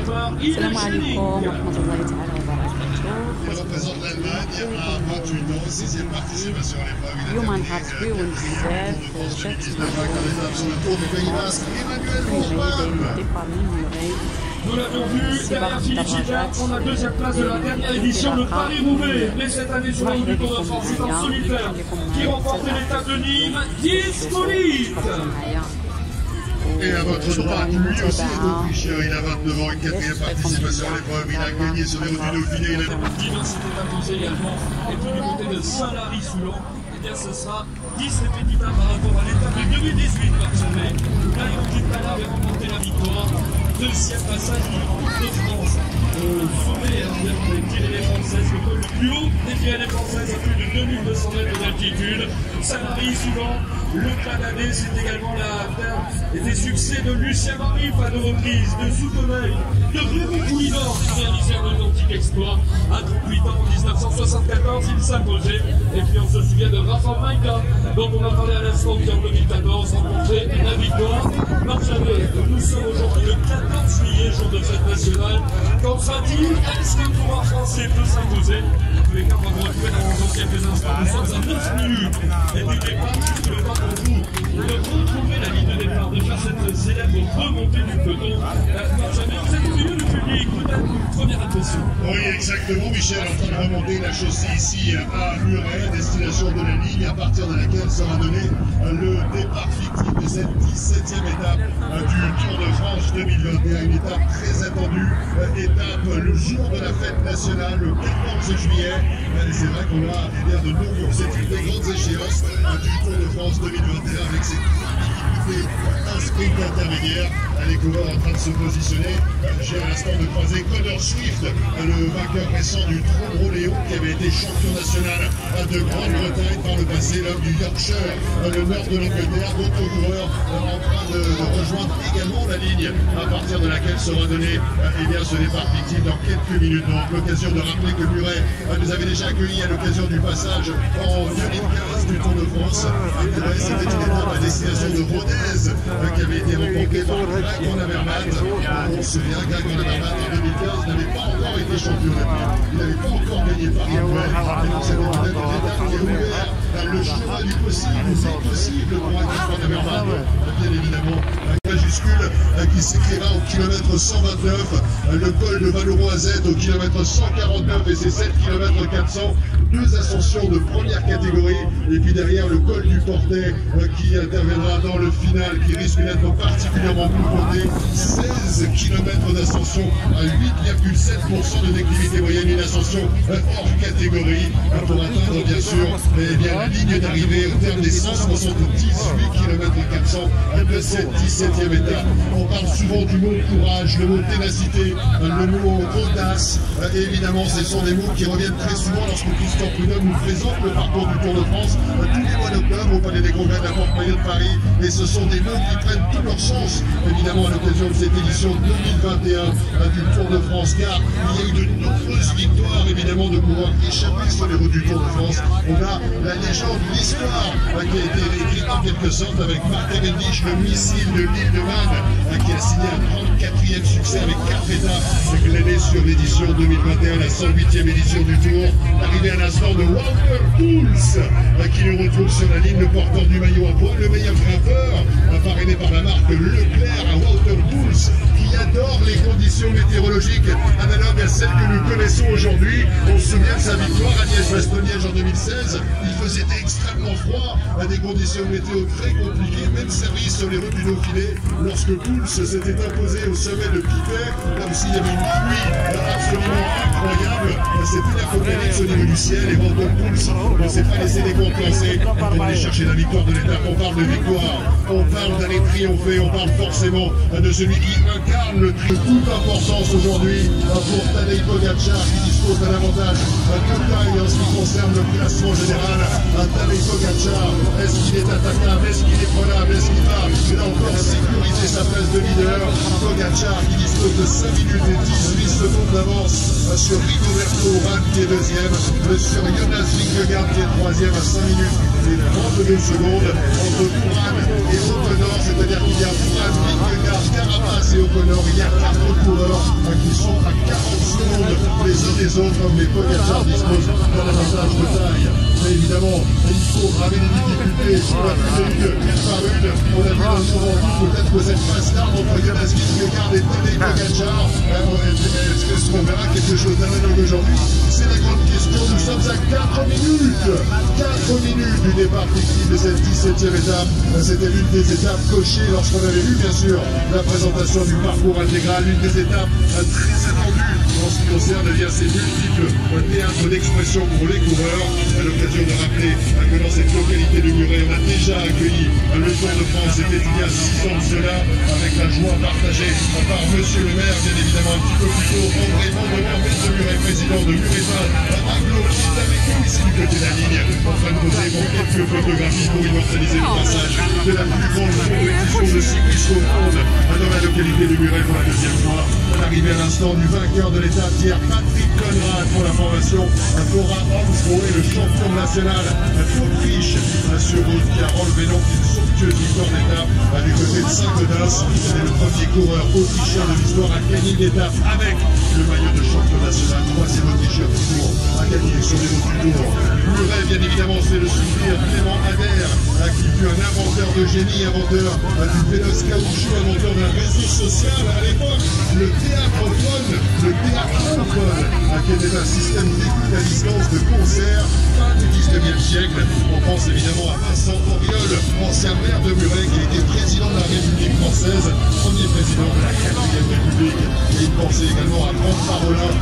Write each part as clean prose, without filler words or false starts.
équipeurs. السلام عليكم ورحمة الله تعالى وبركاته. اليوم غنحرصوا بزاف شات Nous l'avions vu, derrière Philippe Gilbert, prendre la deuxième place de la dernière édition de Paris-Roubaix. Mais cette année, sur la route du Tour de France, c'est un solitaire qui remportait l'étape de Nîmes, Dispolite. Et à votre droite, lui aussi est autrichien, il a 29 ans, une quatrième participation à l'épreuve, il a gagné sur les routes du Dauphiné. Divin s'était imposé également, et puis du côté de Saint-Lary-Soulan, eh bien ce sera 10 répétita par rapport à l'étape de 2018 par sommet. Marion Quintana avait remporté la victoire, deuxième passage du Tour de France. Sommet des les Françaises, le col le plus haut des Pyrénées françaises à plus de 2200 mètres d'altitude. Saint-Lary-Soulan, le Canadais, c'est également la terre et des succès de Lucien Marif à deux reprises, de Souteneuil, de Rémi Coulinor qui réalisait un authentique exploit. À 38 ans, en 1974, il s'imposait. Et puis on se souvient de Rafa Maïka, dont on a parlé à l'instant, qui en 2014 remportait la victoire. Nous sommes aujourd'hui le 14 juillet, jour de fête nationale. Qu'en sera-t-il? Est-ce qu'un coureur français peut s'imposer? En tous les cas, on va vous retrouver dans quelques instants. Nous sommes à 9 minutes et du départ, juste le temps pour vous de retrouver la ligne de départ, de faire cette célèbre remontée du peloton. Benjamin, vous êtes au milieu du public, peut-être une première impression. Oui, exactement, Michel, en train de remonter la chaussée ici à Muret, destination de la ligne à partir de laquelle sera donné le départ fictif de cette 17e étape du Tour de France 2021, une étape très attendue, étape le jour de la fête nationale, le 14 juillet. C'est vrai qu'on a de nombreux, c'est une des grandes échéances du Tour de France 2021 avec ses un sprint intermédiaire, les coureurs en train de se positionner. J'ai à l'instant de croiser Connor Swift, le vainqueur récent du Trône Léon, qui avait été champion national de Grande-Bretagne par le passé, l'homme du Yorkshire, le nord de l'Angleterre, d'autres coureurs en train de rejoindre également la ligne à partir de laquelle sera donné ce départ fictif dans quelques minutes. Donc l'occasion de rappeler que Muret nous avait déjà accueillis à l'occasion du passage en 2015 du Tour de France. Muret, c'était une étape à destination de Rodez qui avait été remportée par Greg Van Avermaet. On se souvient, Greg Van Avermaet en 2015 n'avait pas encore été champion olympique. Il n'avait pas encore gagné Paris-Roubaix. Et donc c'était peut-être une étape qui a ouvert le chemin du possible, c'est possible pour Greg Van Avermaet. Bien évidemment, majuscule qui s'écrira au kilomètre 129, le col de Vallaurois-Z au kilomètre 149 et ses 7 km 400, deux ascensions de première catégorie, et puis derrière le col du Portet qui interviendra dans le final, qui risque d'être particulièrement mouvementé, 16 km d'ascension à 8,7% de déclivité moyenne, une ascension hors catégorie pour atteindre bien sûr la ligne d'arrivée au terme des 178 km 400 de cette 17e étape. On parle souvent du mot courage, le mot ténacité, le mot audace. Et évidemment, ce sont des mots qui reviennent très souvent lorsque Christophe Prudhomme nous présente le parcours du Tour de France tous les mois d'octobre au Palais des Congrès de la Porte-Maillot de Paris. Et ce sont des mots qui prennent tout leur sens, évidemment, à l'occasion de cette édition 2021 du Tour de France, car il y a eu de nombreuses victoires, évidemment, de coureurs échappés sur les routes du Tour de France. On a la légende, l'histoire qui a été écrite en quelque sorte avec Mark Cavendish, le missile de l'île de Man, qui a signé un 34e succès avec Carpeta l'année sur l'édition 2021, la 108e édition du Tour. Arrivé à l'instant de Walter Pouls, qui le retrouve sur la ligne, le porteur du maillot à poil, le meilleur grimpeur, parrainé par la marque Leclerc, à Walter Pouls, qui adore les conditions météorologiques analogues à celles que nous connaissons aujourd'hui. On se souvient de sa victoire à Liège-Bastogne-Liège en 2016. Il faisait extrêmement froid, à des conditions météo très compliquées, même service sur les routes du Dauphiné, lorsque Pouls s'était imposé au sommet de Pipet. Là aussi, il y avait une pluie absolument incroyable. C'était l'apocalypse au niveau du ciel, et Walter Pouls ne s'est pas laissé décompenser pour aller chercher la victoire de l'étape. On parle de victoire, on parle d'aller triompher, on parle forcément de celui qui incarne le triomphe. Toute importance aujourd'hui pour Tadej Pogačar, qui dispose d'un avantage total en ce qui concerne le classement général. Tadej Pogačar, est-ce qu'il est attaquable, est-ce qu'il est prenable, est-ce qu'il va là encore sécuriser sa place de leader? Pogačar qui dispose de 5 minutes et 18 secondes d'avance sur Rigoberto Urán qui est deuxième, sur Jonas Vingegaard qui est troisième à 5 minutes et 32 secondes entre Urán et O'Connor, c'est-à-dire qu'il y a Urán, Vingegaard, Carapaz et O'Connor, il y a 4 coureurs qui autres, comme les Pogacar, disposent d'un avantage de taille. Mais évidemment, il faut braver les difficultés. On va plus une par une. On a vu dans le monde peut-être que cette passe d'armes entre Jonas Vingegaard et Tadej Pogacar. Est-ce qu'on verra quelque chose d'analogue aujourd'hui? C'est la grande question. Nous sommes à 4 minutes. 4 minutes du départ fictif de cette 17e étape. C'était l'une des étapes cochées lorsqu'on avait vu, bien sûr, la présentation du parcours intégral. L'une des étapes très attendues en ce qui concerne ces multiples théâtres d'expression pour les coureurs. À l'occasion de rappeler que dans cette localité de Muret, on a déjà accueilli le Tour de France. C'était il y a 6 ans de cela, avec la joie partagée par monsieur le maire, bien évidemment un petit peu plus tôt, André Vandenberg, maire de Muret, président de Muretal, Aglo, qui est avec nous ici du côté de la ligne, en train de poser quelques photographies pour immortaliser le passage de la plus grande compétition de cyclisme au monde dans la localité de Muret pour la deuxième fois. On arrive à l'instant du vainqueur de l'étape hier, Patrick Conrad, pour la formation, Bora Hansgrohe, le champion national d'Autriche sur route, qui a relevé donc une somptueuse victoire d'étape du côté de Saint-Gaudens. C'est le premier coureur autrichien de l'histoire à gagner une étape avec le maillot de champion national, troisième autrichien du Tour à gagner sur les routes du Tour. Muret, bien évidemment, c'est le souvenir Clément Adair, qui fut un inventeur de génie, inventeur du vélos caoutchouc, inventeur d'un réseau social à l'époque, le théâtre-phone, le théâtrophone, qui était un système d'écoute à distance de concert fin du 19e siècle. On pense évidemment à Vincent Auriol, ancien maire de Muret, qui était président de la République française, premier président de la 4e République. Et il pensait également à Franck Parolin,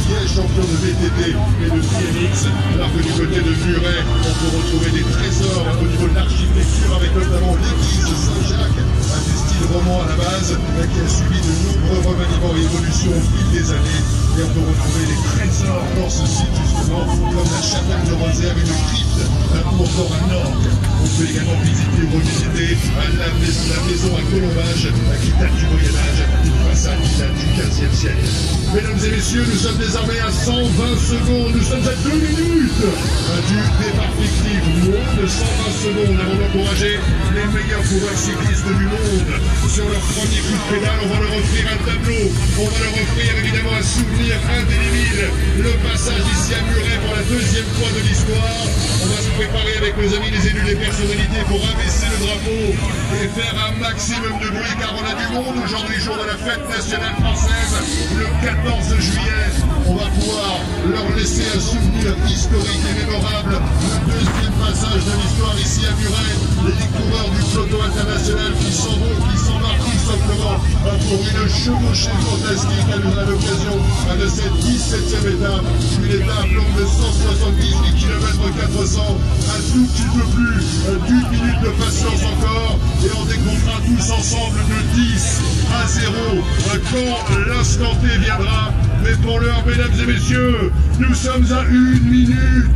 qui est champion de VTT et de BMX. Alors que du côté de Muret, on peut retrouver des trésors au niveau de l'architecture, avec notamment l'église Saint-Jacques, du style roman à la base, qui a subi de nombreux remaniements et évolutions au fil des années. Et on peut retrouver des trésors dans ce site, justement, comme la chapelle de Rosaire, une crypte, ou encore un orgue. On peut également visiter ou revisiter la maison à Colombage, qui date du Moyen-Âge, une façade qui date du 15e siècle. Mesdames et messieurs, nous sommes désormais à 120 secondes, nous sommes à 2 minutes du départ fictif. Moins de 120 secondes avant d'encourager les meilleurs coureurs cyclistes du monde. Sur leur premier coup de pédale, on va leur offrir un tableau, on va leur offrir évidemment un souvenir indélébile. Le passage ici à Muret pour la deuxième fois de l'histoire. On va se préparer avec nos amis les élus, les personnalités pour abaisser le drapeau et faire un maximum de bruit, car on a du monde aujourd'hui, jour de la fête nationale française, le 14 juillet. On va pouvoir leur laisser un souvenir historique et mémorable. Le deuxième passage de l'histoire ici à Muret. Les coureurs du peloton international qui s'en vont, qui s'embarquent tout simplement pour une chevauchée fantastique à l'occasion de cette 17e étape. Une étape longue de 178 km 400, un tout petit peu plus d'une minute de patience encore, et on décomptera tous ensemble de 10 à 0 quand l'instant T viendra. Mais pour l'heure, mesdames et messieurs, nous sommes à 1 minute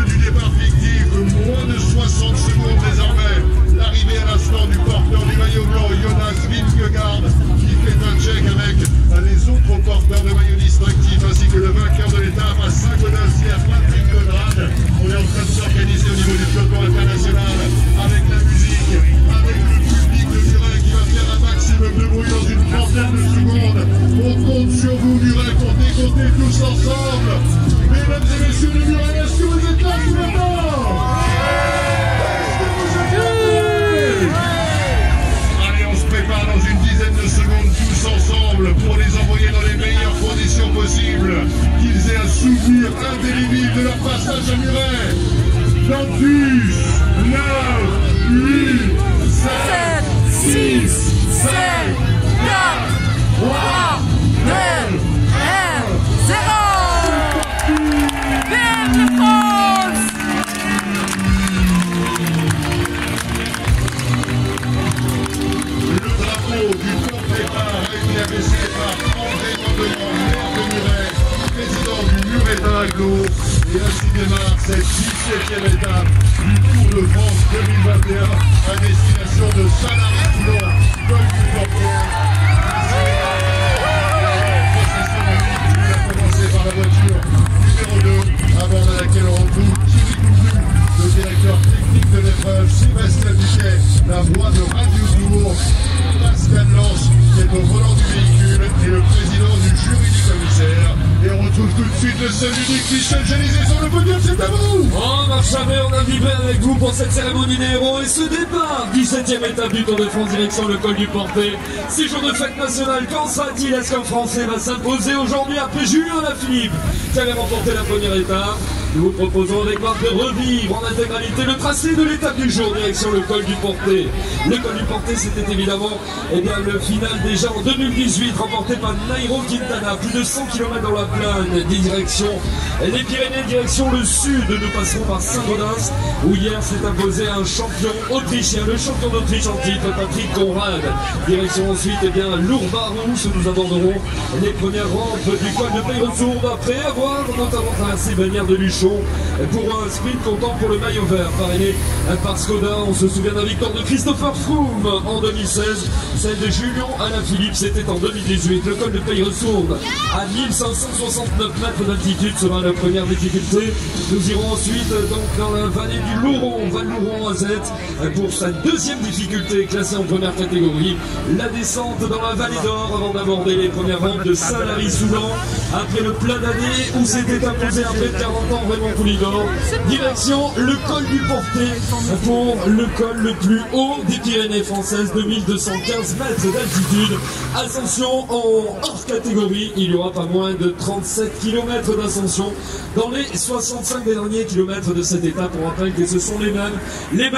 du départ fictif, moins de 60 secondes désormais. L'arrivée à l'instant du porteur du maillot blanc, Jonas Vingegaard, qui fait un check avec les autres porteurs de maillot distinctif, ainsi que le vainqueur de l'étape à Saint-Gaudens, à Patrick Conrad. On est en train de s'organiser au niveau du peloton international, avec la musique, avec le public de Muret qui va faire un maximum de bruit dans une trentaine de secondes. On compte sur vous, Muret, pour décompter tous ensemble. Mesdames et messieurs de Muret, est-ce que vous êtes là tout le temps? Est-ce que vous êtes là? Allez, on se prépare dans une dizaine de secondes tous ensemble pour les envoyer dans les meilleures conditions possibles, qu'ils aient un souvenir indélébile de leur passage à Muret. Dans 10, 9, 8, 7, 6, 5, 4, 3, 2, 1, 0. Vive la France! Le drapeau du bon départ a été abaissé par André Vandenberg, maire de Muret, président du Muretal Aglo, et ainsi démarre cette 17e étape du Tour de France 2021 à destination de Saint-Lary-Toulon, col du Portier. Par la voiture numéro 2, à bord de laquelle on retrouve Thierry Coutu, le directeur technique de l'épreuve, Sébastien Duquet, la voix de Radio Tour, Pascal Lance, qui est au volant du véhicule, et le président du jury du commissaire. Et on retrouve tout de suite le seul unique Michel Gélisé sur le podium, c'est à vous! En marche à on a vibré avec vous pour cette cérémonie des héros et ce départ, 17e étape du Tour de France direction le col du Portet. 6 jours de fête nationale, qu'en sera-t-il? Est-ce qu'un Français va s'imposer aujourd'hui après Julien Lafilippe qui avait remporté la première étape? Nous vous proposons avec Marc de revivre en intégralité le tracé de l'étape du jour direction le col du Portet. Le col du Portet, c'était évidemment le final déjà en 2018 remporté par Nairo Quintana. Plus de 100 km dans la plaine, direction les Pyrénées, direction le sud. Nous passerons par Saint-Gaudens où hier s'est imposé un champion autrichien, le champion d'Autriche en titre, Patrick Conrad. Direction ensuite Lourdes-Barousse où nous aborderons les premières rampes du col de Peyresourde après avoir notamment traversé Bagnères de Luchon pour un sprint comptant pour le maillot vert parrainé par Skoda. On se souvient d'un victoire de Christopher Froome en 2016, celle de Julien Alaphilippe c'était en 2018. Le col de Peyresourde à 1569 mètres d'altitude sera la première difficulté. Nous irons ensuite donc dans la vallée du Louron, Val-Louron AZ pour sa deuxième difficulté classée en première catégorie. La descente dans la vallée d'Or avant d'aborder les premières rampes de Saint-Lary-Soulan après le plein d'années où s'était imposé après 40 ans vraiment Poulidor. Direction le col du Portet pour le col le plus haut des Pyrénées françaises, 2215 mètres d'altitude. Ascension en hors catégorie, il y aura pas moins de 37 km d'ascension dans les 65 derniers kilomètres de cette étape. On rappelle que ce sont les mêmes